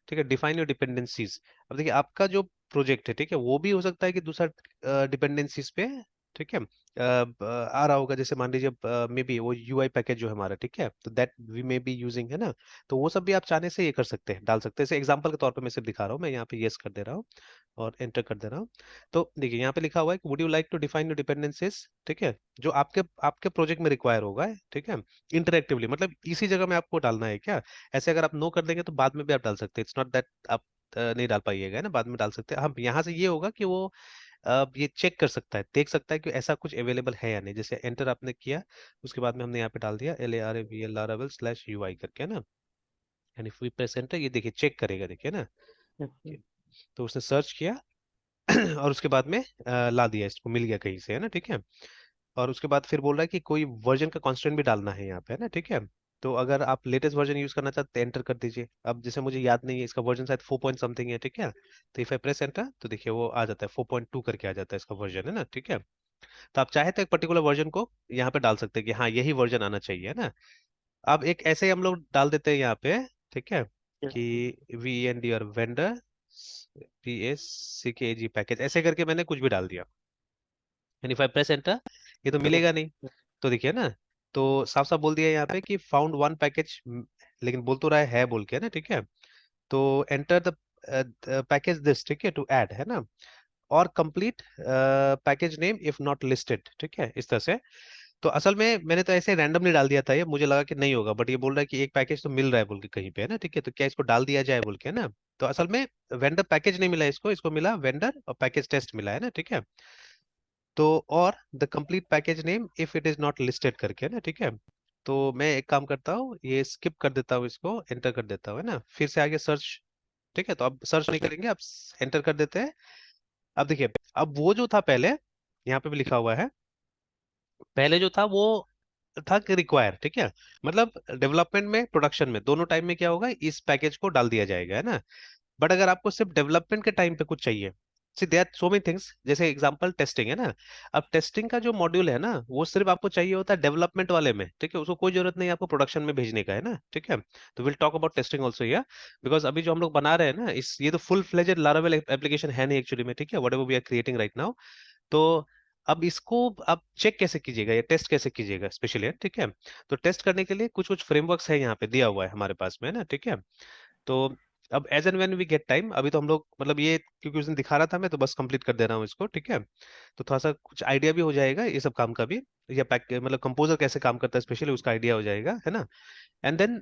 ठीक है, डिफाइन योर डिपेंडेंसीज। अब देखिए आपका जो प्रोजेक्ट है, ठीक है, वो भी हो सकता है कि दूसरा डिपेंडेंसीज पे, ठीक है, आ रहा होगा। जैसे मान लीजिए मे बी वो यूआई पैकेज जो है हमारा, ठीक है, तो that we may be using, है ना। तो वो सब भी आप चाहने से ये कर सकते हैं, डाल सकते हैं। जैसे एग्जांपल के तौर पे मैं सिर्फ दिखा रहा हूँ, मैं यहाँ पे यस कर दे रहा हूँ और एंटर कर दे रहा हूँ। तो देखिए यहाँ पे लिखा हुआ है कि would you like to define your dependencies, ठीक है, जो आपके आपके प्रोजेक्ट में रिक्वायर होगा, ठीक है, इंटरेक्टिवली, मतलब इसी जगह में आपको डालना है क्या। ऐसे अगर आप नो कर देंगे तो बाद में भी आप डाल सकते हैं, इट्स नॉट दैट आप नहीं डाल पाइएगा, है ना, बाद में डाल सकते हैं हम। यहाँ से ये होगा कि वो ये चेक कर सकता है, देख सकता है कि ऐसा कुछ अवेलेबल है या नहीं। जैसे एंटर आपने किया, उसके बाद में हमने यहाँ पे डाल दिया LARAVLLARAVEL/UI करके, है ना। यानी वी प्रेस एंटर, ये देखिए चेक करेगा, देखिए ना। Yes sir. कि- तो उसने सर्च किया और उसके बाद में ला दिया, इसको मिल गया कहीं से, है ना, ठीक है। और उसके बाद फिर बोल रहा है कि कोई वर्जन का कांस्टेंट भी डालना है यहाँ पे, है ना, ठीक है। तो अगर आप लेटेस्ट वर्जन यूज करना चाहते हैं एंटर कर दीजिए। अब जैसे मुझे याद नहीं है, इसका वर्जन शायद 4 पॉइंट समथिंग है, ठीक है। तो इफ आई प्रेस एंटर तो देखिए वो आ जाता है, 4.2 करके आ जाता है इसका वर्जन, है ना, ठीक है। तो आप चाहे तो एक पर्टिकुलर वर्जन को यहाँ पे डाल सकते हैं कि हाँ यही वर्जन आना चाहिए, है ना। अब एक ऐसे ही हम लोग डाल देते हैं यहाँ पे, ठीक है, यस सर। कि VND और वेंडर PSCKG पैकेज, ऐसे करके मैंने कुछ भी डाल दिया। And if I press enter, ये तो यस मिलेगा नहीं। सर। तो देखिए ना, तो साफ साफ बोल दिया यहाँ पे कि फाउंड वन पैकेज, लेकिन बोल तो रहा है बोल के, ना, ठीक है। तो एंटर द पैकेज दिस, ठीक है, टू ऐड, है ना। और complete package name if not listed, ठीक है, इस तरह से। तो असल में मैंने तो ऐसे रैंडमली डाल दिया था, ये मुझे लगा कि नहीं होगा, बट ये बोल रहा है कि एक पैकेज तो मिल रहा है बोल के कहीं पे, है ना, ठीक है, तो क्या इसको डाल दिया जाए बोल के, है ना। तो असल में वेंडर पैकेज नहीं मिला इसको, इसको मिला वेंडर और पैकेज टेस्ट मिला, है ना, ठीक है। तो और the complete package name if it is not listed करके, है ना, ठीक है। तो मैं एक काम करता हूँ, ये स्किप कर देता हूँ, इसको एंटर कर देता हूँ, है ना, फिर से आगे सर्च। ठीक है, तो अब सर्च नहीं करेंगे, अब एंटर कर देते हैं। अब देखिए, अब वो जो था पहले, यहाँ पे भी लिखा हुआ है, पहले जो था वो था कि रिक्वायर, ठीक है, मतलब डेवलपमेंट में प्रोडक्शन में दोनों टाइम में क्या होगा, इस पैकेज को डाल दिया जाएगा, है ना। बट अगर आपको सिर्फ डेवलपमेंट के टाइम पे कुछ चाहिए, सी देयर सो मेनी थिंग्स, जैसे एग्जांपल टेस्टिंग, है ना। अब टेस्टिंग का जो मॉड्यूल है ना, वो सिर्फ आपको चाहिए होता है डेवलपमेंट वाले में, ठीक है, उसको कोई जरूरत नहीं है आपको प्रोडक्शन में भेजने का, है ना, ठीक है। तो will talk about testing also here, because अभी जो हम लोग बना रहे हैं ना, इस ये तो फुल फ्लेजेड लारावेल एप्लीकेशन है नहीं एक्चुअली में, ठीक है, whatever we are creating right now. तो अब इसको आप चेक कैसे कीजिएगा या टेस्ट कैसे कीजिएगा स्पेशली, ठीक है। तो टेस्ट करने के लिए कुछ कुछ फ्रेमवर्क्स है यहाँ पे दिया हुआ है हमारे पास में, है ना, ठीक है। तो अब as and when we get time, अभी तो हम लोग मतलब ये क्योंकि उस दिन दिखा रहा था मैं, तो बस कंप्लीट कर दे रहा हूँ इसको, ठीक है। तो थोड़ा सा कुछ आइडिया भी हो जाएगा ये सब काम का भी, या पैक मतलब कंपोजर कैसे काम करता है स्पेशली उसका आइडिया हो जाएगा, है ना। एंड देन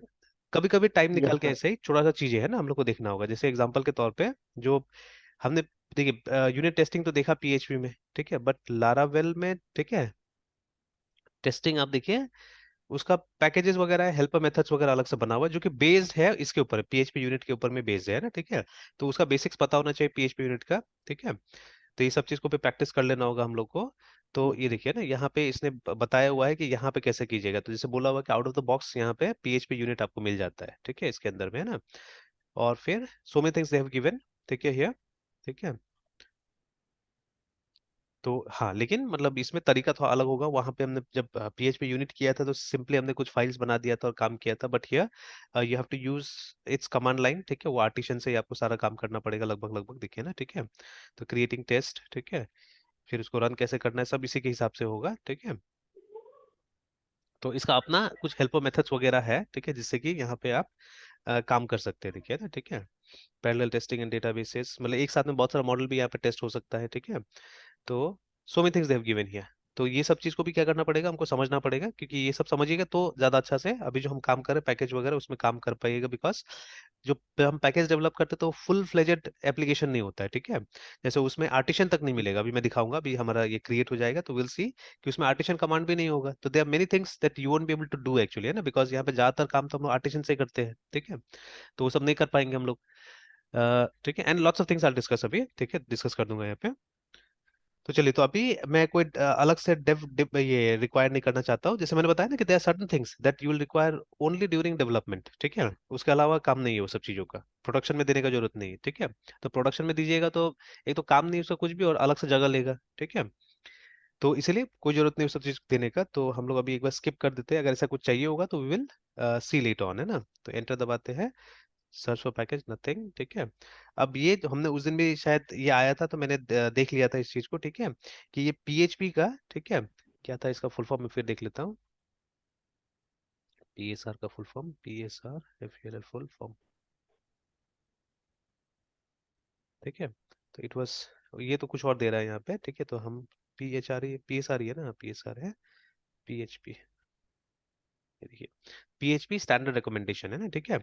कभी कभी टाइम यस निकाल के सर। ऐसे ही छोटा सा चीजें है ना हम लोग को देखना होगा, जैसे एग्जांपल के तौर पे जो हमने, देखिए यूनिट टेस्टिंग तो देखा पीएचपी में, ठीक है, बट लारावेल में, ठीक है, टेस्टिंग आप देखिए, उसका पैकेजेस वगैरह है, हेल्पर मेथड्स वगैरह अलग से बना हुआ है, जो कि बेस्ड है इसके ऊपर, पीएचपी यूनिट के ऊपर में बेस्ड है ना, ठीक है। तो उसका बेसिक्स पता होना चाहिए पीएचपी यूनिट का, ठीक है। तो ये सब चीज को पे प्रैक्टिस कर लेना होगा हम लोग को। तो ये देखिए ना, यहाँ पे इसने बताया हुआ है कि यहाँ पे कैसे कीजिएगा, तो जैसे बोला हुआ है कि आउट ऑफ द बॉक्स यहाँ पे पीएचपी यूनिट आपको मिल जाता है, ठीक है, इसके अंदर में, है ना। और फिर so many things they have given, ठीक है, हियर, ठीक है। तो हाँ, लेकिन मतलब इसमें तरीका थोड़ा अलग होगा, वहां पे हमने जब पीएचपी यूनिट किया था तो सिंपली हमने कुछ फाइल्स बना दिया था और काम किया था, but here you have to use its command line, ठीक है, वो आर्टिशन से ही आपको सारा काम करना पड़ेगा लगभग लगभग, देखिए ना, ठीक है। तो क्रिएटिंग टेस्ट, ठीक है, फिर उसको रन कैसे करना है सब इसी के हिसाब से होगा, ठीक है। तो इसका अपना कुछ हेल्पर मेथड्स वगैरह है, ठीक है, जिससे कि यहाँ पे आप काम कर सकते हैं, देखिए ना, ठीक है। पैरेलल टेस्टिंग एंड डेटाबेसेस, मतलब एक साथ में बहुत सारा मॉडल भी यहाँ पे टेस्ट हो सकता है, ठीक है। तो so many things they have given here. तो ये सब चीज को भी क्या करना पड़ेगा, हमको समझना पड़ेगा, क्योंकि ये सब समझिएगा तो ज्यादा अच्छा से अभी जो हम काम कर रहे हैं पैकेज वगैरह उसमें काम कर पाइएगा, बिकॉज जो हम पैकेज डेवलप करते हैं तो फुल फ्लेजेड एप्लीकेशन नहीं होता है, ठीक है। जैसे उसमें आर्टिशन तक नहीं मिलेगा, अभी मैं दिखाऊंगा, अभी हमारा ये क्रिएट हो जाएगा तो विल सी कि उसमें आर्टिशन कमांड भी नहीं होगा, तो there are many things that you won't be able to do actually, है ना, बिकॉज यहाँ पे ज्यादातर काम तो हम लोग आर्टिशन से ही करते हैं, ठीक है। तो वो सब नहीं कर पाएंगे हम लोग, ठीक है। And lots of things I discuss अभी, ठीक है, डिस्कस कर दूंगा यहाँ पे। तो चलिए, तो अभी मैं कोई अलग से डेव ये रिक्वायर नहीं करना चाहता हूँ, जैसे मैंने बताया ना कि there are certain things that you will require only during development, ठीक है। उसके अलावा काम नहीं है वो सब चीज़ों का, प्रोडक्शन में देने का जरूरत नहीं है, ठीक है। तो प्रोडक्शन में दीजिएगा तो एक तो काम नहीं उसका कुछ भी, और अलग से जगह लेगा, ठीक है। तो इसीलिए कोई जरूरत नहीं उस सब चीज देने का, तो हम लोग अभी एक बार स्किप कर देते हैं, अगर ऐसा कुछ चाहिए होगा तो we will see late on, है ना। तो एंटर दबाते हैं, सर्च फॉर पैकेज नथिंग, ठीक है। अब ये जो हमने उस दिन भी शायद ये आया था तो मैंने देख लिया था इस चीज को, ठीक है, कि ये पीएचपी का, ठीक है, क्या था इसका फुल फॉर्म, मैं फिर देख लेता हूँ। पीएसआर का full form, PSR F full form, ठीक है। तो इट वाज, ये तो कुछ और दे रहा है यहाँ पे, ठीक है, तो हम पीएसआर ही है ना, पीएसआर है, पीएचपी, ये देखिए, पीएचपी स्टैंडर्ड रिकमेंडेशन है ना, ठीक है।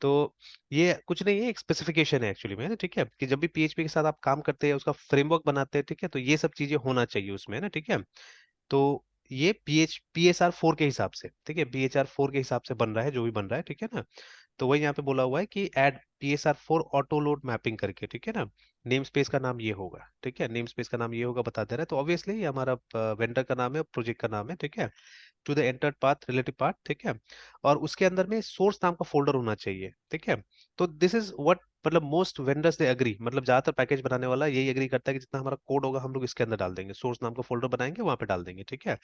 तो ये कुछ नहीं है, एक स्पेसिफिकेशन है एक्चुअली में, है ना, ठीक है, कि जब भी पीएचपी के साथ आप काम करते हैं उसका फ्रेमवर्क बनाते हैं, ठीक है, तो ये सब चीजें होना चाहिए उसमें, है ना, ठीक है। तो ये पीएसआर 4 के हिसाब से, ठीक है, पीएचआर 4 के हिसाब से बन रहा है जो भी बन रहा है, ठीक है ना। तो वही यहाँ पे बोला हुआ है कि add PSR 4 auto load mapping करके, ठीक है ना। नेम स्पेस का नाम ये होगा, ठीक है, नेम स्पेस का नाम ये होगा बता दे रहा है, तो ऑब्वियसली ये हमारा वेंडर का नाम है, प्रोजेक्ट का नाम है, ठीक है। To the entered path relative path, ठीक है। और उसके अंदर में सोर्स नाम का फोल्डर होना चाहिए, ठीक है। तो दिस इज व्हाट, मतलब मोस्ट वेंडर्स दे एग्री, मतलब ज्यादातर पैकेज बनाने वाला यही एग्री करता है कि जितना हमारा कोड होगा हम लोग इसके अंदर डाल देंगे, सोर्स नाम का फोल्डर बनाएंगे वहां पे डाल देंगे, ठीक है।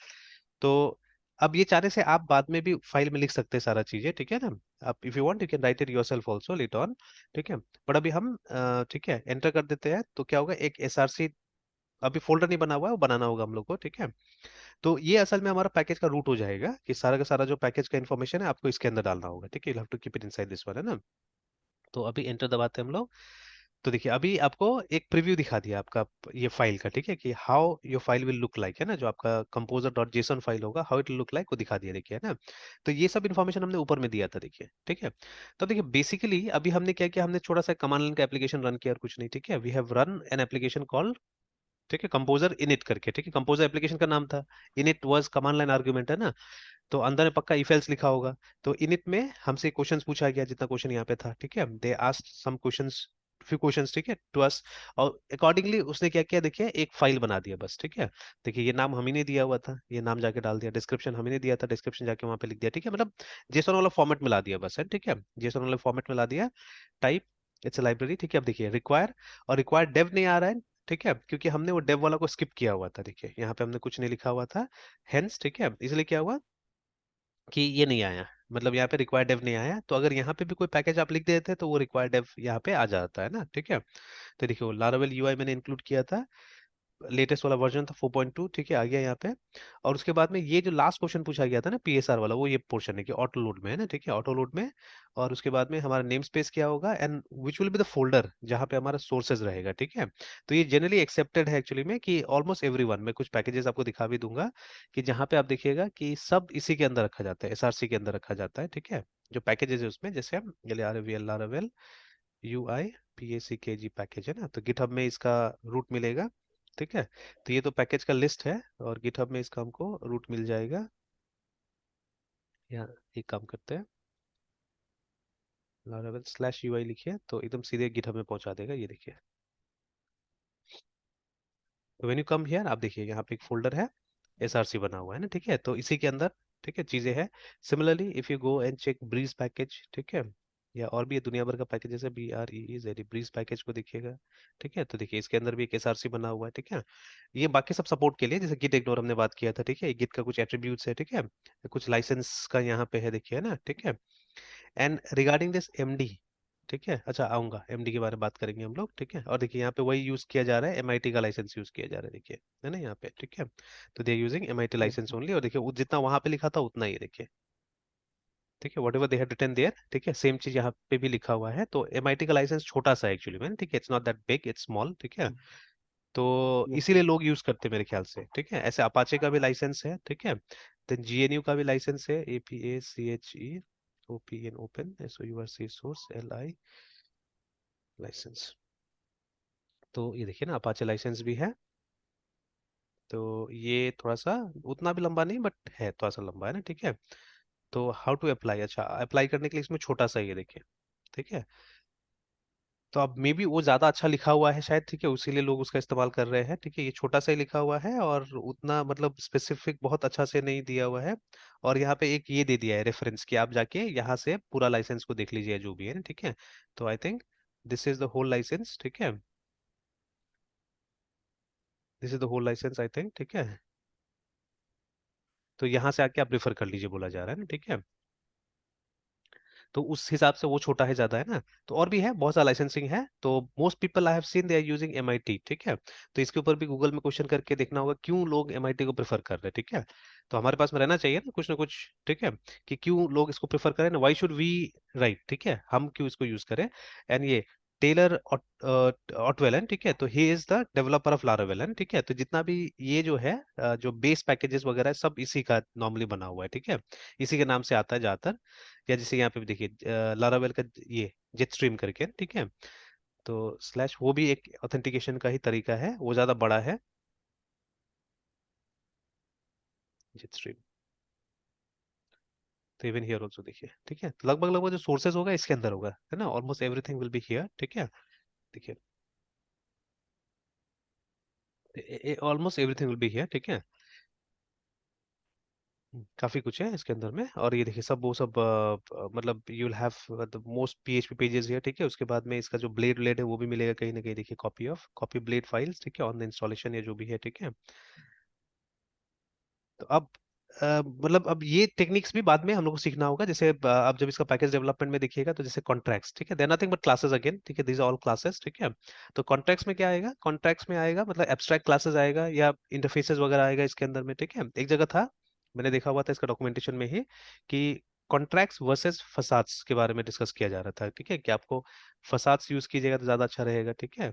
तो अब ये चाहने से आप बाद में भी फाइल में लिख सकते हैं सारा चीजें, ठीक है ना। आप if you want you can write it yourself also late on, ठीक है। बट अभी हम ठीक है एंटर कर देते हैं, तो क्या होगा, एक एसआरसी अभी फोल्डर नहीं बना हुआ है, वो बनाना होगा हम लोग को, ठीक है। तो ये असल में हमारा पैकेज का रूट हो जाएगा, कि सारा का सारा जो पैकेज का इन्फॉर्मेशन है आपको इसके अंदर डालना होगा, ठीक है, you have to keep it inside this one, है ना। तो अभी एंटर दबाते हैं हम लोग, तो देखिए अभी आपको एक प्रीव्यू दिखा दिया आपका ये फाइल का, ठीक है, कि how your file will look like, है ना, जो आपका कंपोजर डॉट जेसन फाइल होगा, how it will look like वो दिखा दिया, देखिए, है ना। तो ये सब इन्फॉर्मेशन हमने ऊपर में दिया था, देखिए, ठीक है। तो देखिए बेसिकली अभी हमने क्या किया, हमने छोटा सा कमांड लाइन का एप्लीकेशन रन किया और कुछ नहीं, ठीक है। We have run an application call, ठीक है, कंपोजर इनिट करके, ठीक है, कंपोजर एप्लीकेशन का नाम था। Init was command line argument, है ना। तो अंदर में पक्का इफ एल्स लिखा होगा। तो इनिट में हमसे क्वेश्चंस पूछा गया, जितना क्वेश्चन यहाँ पे था, ठीक है, they asked some questions, few questions, ठीक है, टू अस। और अकॉर्डिंगली उसने क्या किया, देखिए एक फाइल बना दिया बस, ठीक है। देखिए ये नाम हम ही ने दिया हुआ था, ये नाम जाके डाल दिया, डिस्क्रिप्शन हम ही ने दिया था, डिस्क्रिप्शन जाके वहां पे लिख दिया, ठीक है, मतलब जेसन वाला फॉर्मेट में ला दिया बस, है, ठीक है, जेसन वाला फॉर्मेट में ला दिया। टाइप इट्स लाइब्रेरी, ठीक है। अब देखिए रिक्वायर, और रिक्वायर डेव नहीं आ रहा है, ठीक है, क्योंकि हमने वो डेव वाला को स्किप किया हुआ था, देखिए यहाँ पे हमने कुछ नहीं लिखा हुआ था, हेंस, ठीक है, इसलिए क्या हुआ कि ये नहीं आया, मतलब यहाँ पे रिक्वायर्ड डेव नहीं आया। तो अगर यहाँ पे भी कोई पैकेज आप लिख देते तो वो रिक्वायर्ड डेव यहाँ पे आ जाता है ना, ठीक है। तो देखिए वो लारावेल यूआई मैंने इंक्लूड किया था, लेटेस्ट वाला वर्जन था 4.2, ठीक है, आ गया यहाँ पे। और उसके बाद में ये जो लास्ट क्वेश्चन पूछा गया था ना पीएसआर वाला, वो ये पोर्शन है कि ऑटो लोड में, है ना, ठीक है, ऑटो लोड में। और उसके बाद में हमारा नेम स्पेस क्या होगा, and which will be the folder जहाँ पे हमारा सोर्सेज रहेगा, ठीक है। तो ये जनरली एक्सेप्टेड है एक्चुअली में कि ऑलमोस्ट एवरीवन, मैं कुछ पैकेजेस आपको दिखा भी दूंगा कि जहाँ पे आप देखिएगा कि सब इसी के अंदर रखा जाता है, एसआरसी के अंदर रखा जाता है, ठीक है। जो पैकेजेस है उसमें, जैसे हम LRAVL UIPACKG पैकेज है ना, तो गिटहब में इसका रूट मिलेगा, ठीक है। तो ये तो पैकेज का लिस्ट है, और गिटहब में इसका हमको रूट मिल जाएगा। यहाँ एक काम करते हैं, laravel/ui लिखिए तो एकदम सीधे गिटहब में पहुंचा देगा, ये देखिए। तो व्हेन यू कम हियर आप देखिए यहाँ पे एक फोल्डर है, एसआरसी बना हुआ है ना, ठीक है, तो इसी के अंदर, ठीक है, चीजें हैं। Similarly if you go and check Breeze package, ठीक है, या और भी ये दुनिया भर का पैकेज, जैसे BREEZ ब्रीज पैकेज को देखिएगा, ठीक है। तो देखिए इसके अंदर भी एक एसआरसी बना हुआ है, ठीक है। ये बाकी सब सपोर्ट के लिए, जैसे गिट इग्नोर हमने बात किया था, ठीक है, गिट का कुछ एट्रीब्यूट्स है, ठीक है, कुछ लाइसेंस का यहाँ पे है, देखिए, है ना, ठीक है। एंड रिगार्डिंग दिस MD, ठीक है, अच्छा आऊंगा, MD के बारे में बात करेंगे हम लोग, ठीक है। और देखिए यहाँ पे वही यूज किया जा रहा है, MIT का लाइसेंस यूज किया जा रहा है, देखिए, है ना, यहाँ पे, ठीक है। तो they are using MIT license अच्छा। ओनली, और देखिए जितना वहां पे लिखा था उतना ही है, देखिए, ठीक है, whatever they have written there, ठीक है, सेम चीज यहाँ पे भी लिखा हुआ है। तो MIT का लाइसेंस छोटा सा एक्चुअली में, ठीक है, it's not that big, it's small, ठीक है। तो यस इसीलिए लोग यूज करते हैं मेरे ख्याल से, ठीक है। ऐसे अपाचे का भी लाइसेंस है, ठीक है, देन GNU का भी लाइसेंस है, APACHE OPN open SOURC source LI license. तो ये देखिए ना, अपाचे लाइसेंस भी है। तो ये थोड़ा सा, उतना भी लंबा नहीं बट है, थोड़ा सा लंबा है ना, ठीक है। तो हाउ टू अप्लाई, अच्छा अप्लाई करने के लिए इसमें छोटा सा ये देखिए, ठीक है। तो अब मे बी वो ज्यादा अच्छा लिखा हुआ है शायद, ठीक है, उसीलिए लोग उसका इस्तेमाल कर रहे हैं, ठीक है। ये छोटा सा ही लिखा हुआ है और उतना मतलब स्पेसिफिक बहुत अच्छा से नहीं दिया हुआ है। और यहाँ पे एक ये दे दिया है रेफरेंस कि आप जाके यहाँ से पूरा लाइसेंस को देख लीजिए जो भी है ना, ठीक है। तो I think this is the whole licence, ठीक है, this is the whole licence I think, ठीक है। तो यहाँ से आके आप रेफर कर लीजिए बोला जा रहा है ना, ठीक है। तो उस हिसाब से वो छोटा है, ज्यादा है ना। तो और भी है, बहुत सारा लाइसेंसिंग है। तो most people I have seen they are using MIT, ठीक है। तो इसके ऊपर भी गूगल में क्वेश्चन करके देखना होगा क्यों लोग MIT को प्रेफर कर रहे हैं, ठीक है। तो हमारे पास में रहना चाहिए ना कुछ, ठीक है, कि क्यों लोग इसको प्रेफर करें ना, वाई शुड वी, राइट, ठीक है, हम क्यों इसको यूज करें। एंड ये टेलर ऑटवेलन, ठीक है, तो he is the developer of Laravel, ठीक है। तो जितना भी ये जो है जो बेस पैकेजेस वगैरह है, सब इसी का नॉर्मली बना हुआ है, ठीक है, इसी के नाम से आता है ज्यादातर। या जैसे यहाँ पे भी देखिए लारावेल का ये जेट स्ट्रीम करके, ठीक है। तो स्लैश वो भी एक ऑथेंटिकेशन का ही तरीका है, वो ज्यादा बड़ा है, जेट स्ट्रीम। तो इवन हियर ऑल्सो देखिए, ठीक है, तो लगभग लगभग जो सोर्सेज होगा इसके अंदर होगा, है ना, almost everything will be here, ठीक है। देखिए almost everything will be here, ठीक है। काफी कुछ है इसके अंदर में। और ये देखिए सब वो सब मतलब you will have the most PHP pages here, ठीक है। उसके बाद में इसका जो ब्लेड ब्लेड है वो भी मिलेगा कहीं ना कहीं, देखिए कॉपी ब्लेड फाइल्स, ठीक है, ऑन द इंस्टॉलेशन या जो भी है, ठीक है। तो अब मतलब अब ये टेक्निक्स भी बाद में हम लोग को सीखना होगा, जैसे अब जब इसका पैकेज डेवलपमेंट में देखिएगा तो जैसे कॉन्ट्रैक्ट्स, ठीक है, there nothing but classes again, ठीक है, दीज आर ऑल क्लासेस, ठीक है। तो कॉन्ट्रैक्ट्स में क्या आएगा, कॉन्ट्रैक्ट्स में आएगा मतलब एब्स्ट्रैक्ट क्लासेस आएगा या इंटरफेसेस वगैरह आएगा इसके अंदर में, ठीक है। एक जगह था, मैंने देखा हुआ था इसका डॉक्यूमेंटेशन में ही कि कॉन्ट्रैक्ट्स वर्सेस फसाड्स के बारे में डिस्कस किया जा रहा था, ठीक है, कि आपको फसाड्स यूज कीजिएगा तो ज्यादा अच्छा रहेगा, ठीक है,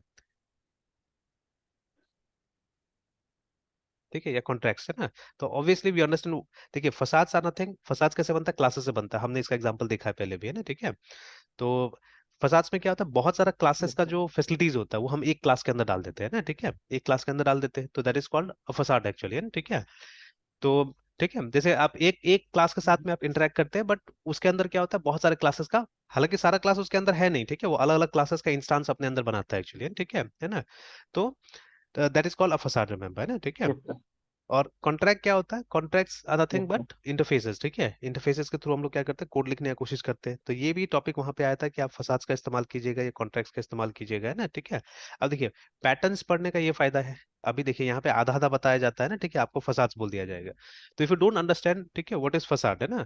ठीक है, या कॉन्ट्रैक्ट्स है ना। तो ऑब्वियसली वी अंडरस्टैंड। देखिए फसाड्स आर नथिंग, फसाड्स कैसे बनता है, क्लासेस से बनता है, हमने इसका एग्जांपल देखा है पहले भी, है ना, ठीक है। तो फसाड्स में क्या होता है, बहुत सारा क्लासेस यस का सर। जो फैसिलिटीज होता है वो हम एक क्लास के अंदर डाल देते हैं ना, ठीक है, एक क्लास के अंदर डाल देते हैं, तो that is called a facade actually, है ना, ठीक है। तो ठीक है, जैसे आप एक एक क्लास के साथ में आप इंटरेक्ट करते हैं, बट उसके अंदर क्या होता है, बहुत सारे क्लासेस का, हालांकि सारा क्लास उसके अंदर है नहीं, ठीक है, वो अलग अलग क्लासेस का इंस्टांस अपने अंदर बनाता है एक्चुअली, ठीक है ना। तो that is called a facade, remember, है ना, ठीक है। Yes sir. और कॉन्ट्रैक्ट क्या होता है, contracts are nothing yes sir. But interfaces, ठीक है, इंटरफेसेस के थ्रू हम लोग क्या करते हैं, कोड लिखने की कोशिश करते हैं। तो ये भी टॉपिक वहां पे आया था कि आप फसाड्स का इस्तेमाल कीजिएगा या कॉन्ट्रैक्ट्स का इस्तेमाल कीजिएगा, है ना, ठीक है। अब देखिए पैटर्न्स पढ़ने का ये फायदा है, अभी देखिए यहाँ पे आधा आधा बताया जाता है ना, ठीक है, आपको फसाड्स बोल दिया जाएगा। तो इफ यू डोंट अंडरस्टैंड, ठीक है, व्हाट इज फसाड, है ना,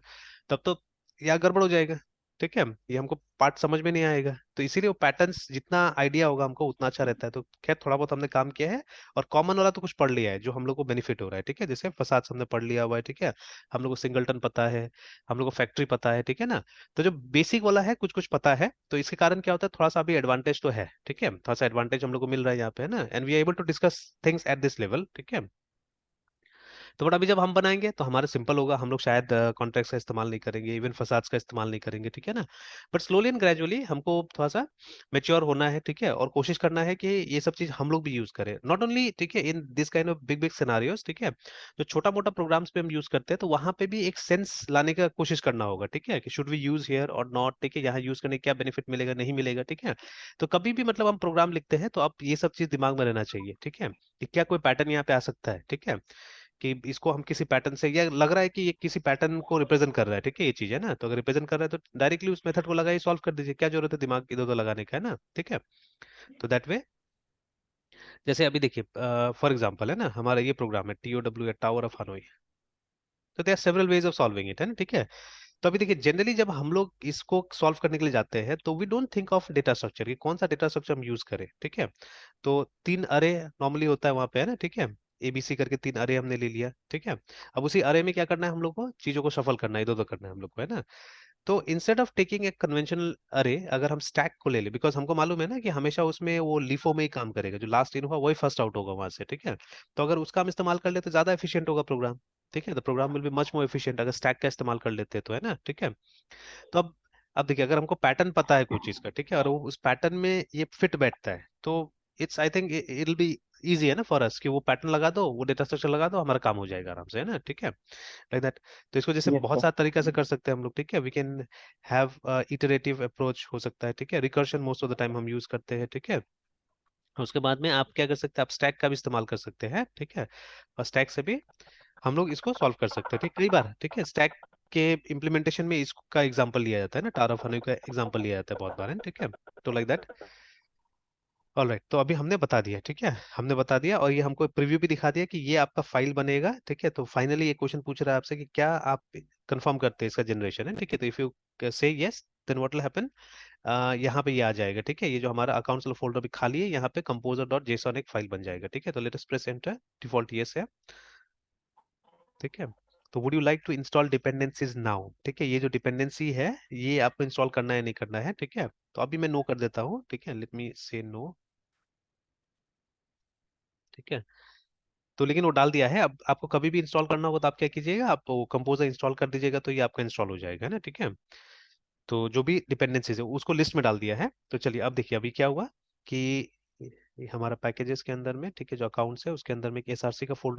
तब तो यह गड़बड़ हो जाएगा, ठीक है, ये हमको पार्ट समझ में नहीं आएगा। तो इसीलिए वो पैटर्न्स जितना आइडिया होगा हमको उतना अच्छा रहता है। तो खैर थोड़ा बहुत हमने काम किया है, और कॉमन वाला तो कुछ पढ़ लिया है जो हम लोग को बेनिफिट हो रहा है, ठीक है, जैसे फसाद हमने पढ़ लिया हुआ है, ठीक है, हम लोग को सिंगलटन पता है, हम लोग को फैक्ट्री पता है, ठीक है ना। तो जो बेसिक वाला है कुछ कुछ पता है, तो इसके कारण क्या होता है, थोड़ा सा अभी एडवांटेज तो है, ठीक है, थोड़ा सा एडवांटेज हम लोग को मिल रहा है यहाँ पे, है ना, and we are able to discuss things at this level, ठीक है। तो बट अभी जब हम बनाएंगे तो हमारा सिंपल होगा, हम लोग शायद कॉन्ट्रैक्ट्स का इस्तेमाल नहीं करेंगे, इवन फसाड्स का इस्तेमाल नहीं करेंगे, ठीक है ना। बट स्लोली एंड ग्रेजुअली हमको थोड़ा सा मेच्योर होना है, ठीक है, और कोशिश करना है कि ये सब चीज हम लोग भी यूज करें, नॉट ओनली, ठीक है, in this kind of big big scenarios, ठीक है। जो छोटा मोटा प्रोग्राम्स पे हम यूज करते हैं तो वहां पे भी एक सेंस लाने का कोशिश करना होगा, ठीक है, कि शुड वी यूज हियर और नॉट, ठीक है, यहाँ यूज करने का क्या बेनिफिट मिलेगा नहीं मिलेगा, ठीक है। तो कभी भी मतलब हम प्रोग्राम लिखते हैं तो आप ये सब चीज दिमाग में रहना चाहिए, ठीक है, कि क्या कोई पैटर्न यहाँ पे आ सकता है, ठीक है, कि इसको हम किसी पैटर्न से, या लग रहा है कि ये किसी पैटर्न को रिप्रेजेंट कर रहा है, ठीक है, ये चीज है ना, तो अगर रिप्रेजेंट कर रहा है तो डायरेक्टली उस मेथड को लगाइए, सॉल्व कर दीजिए, क्या जरूरत है दिमाग इधर उधर लगाने का, है ना, ठीक है। तो दैट वे, जैसे अभी देखिए फॉर एग्जांपल, है ना, हमारा ये प्रोग्राम है TOW या टावर ऑफ हनोई, तो there are several ways of solving it, है ना, ठीक है। तो अभी देखिए जनरली जब हम लोग इसको सॉल्व करने के लिए जाते हैं तो we don't think of data structure, कि कौन सा डेटा स्ट्रक्चर हम यूज करें, ठीक है। तो तीन अरे नॉर्मली होता है वहां पे, है ना, ठीक है, ABC करके तीन अरे हमने ले लिया, ठीक है। अब उसी अरे में क्या करना है हम लोग को, चीजों को शफल करना है, इधर उधर करना है हम लोग को, है ना। तो instead of taking a conventional अरे, अगर हम स्टैक को ले ले, बिकॉज हमको मालूम है ना कि हमेशा उसमें वो लीफो में ही काम करेगा, जो लास्ट इन हुआ वही फर्स्ट आउट होगा वहां से, ठीक है। तो अगर उसका हम इस्तेमाल कर ले तो ज्यादा एफिशिएंट होगा प्रोग्राम, ठीक है, तो program will be much more efficient अगर स्टैक का इस्तेमाल कर लेते हैं तो, है ना, ठीक है। तो अब देखिए अगर हमको पैटर्न पता है कोई चीज का, ठीक है, और वो उस पैटर्न में ये फिट बैठता है, तो it's I think it will be easy, है ना, फॉर अस, कि वो पैटर्न लगा दो, वो डेटा स्ट्रक्चर लगा दो, हमारा काम हो जाएगा आराम से, है ना, ठीक है, लाइक दैट। तो इसको जैसे यस बहुत सर। सारे तरीका से कर सकते हैं हम लोग, ठीक है, we can have iterative approach हो सकता है, ठीक है, recursion most of the time हम यूज करते हैं, ठीक है। उसके बाद में आप क्या कर सकते हैं, आप स्टैक का भी इस्तेमाल कर सकते हैं, ठीक है, और स्टैक से भी हम लोग इसको सॉल्व कर सकते हैं, ठीक, कई बार, ठीक है, स्टैक के इम्प्लीमेंटेशन में इसका एग्जांपल लिया जाता है ना, टावर ऑफ हनी का एग्जांपल लिया जाता है बहुत बार, है ना, ठीक है। तो लाइक दैट, ऑलराइट, तो अभी हमने बता दिया, ठीक है, हमने बता दिया, और ये हमको प्रीव्यू भी दिखा दिया कि ये आपका फाइल बनेगा, ठीक है। तो फाइनली ये क्वेश्चन पूछ रहा है आपसे कि क्या आप कंफर्म करते हैं इसका जनरेशन, है, ठीक है, तो if you say yes then what will happen, यहाँ पे ये आ जाएगा, ठीक है, ये जो हमारा अकाउंट्स वाला फोल्डर भी खाली है, यहाँ पे कंपोजर डॉट जेसॉन एक फाइल बन जाएगा, ठीक है। तो let us press enter, default yes है, ठीक है। तो would you like to install dependencies now, ठीक है, ये जो डिपेंडेंसी है ये आपको इंस्टॉल करना है नहीं करना है, ठीक है। तो अभी मैं नो कर देता हूँ, ठीक है, लेट मी से नो, ठीक है। तो लेकिन वो डाल दिया है, अब आपको कभी भी इंस्टॉल करना होगा तो आप क्या कीजिएगा, आप वो कंपोजर इंस्टॉल कर दीजिएगा, तो ये आपका इंस्टॉल हो जाएगा ना, ठीक है। तो जो भी डिपेंडेंसीज है उसको लिस्ट में डाल दिया है। तो चलिए अब देखिए अभी क्या हुआ कि ये हमारा पैकेजेस के अंदर में, ठीक है, जो अकाउंट्स है उसके अंदर में एक SRC का फोल्डर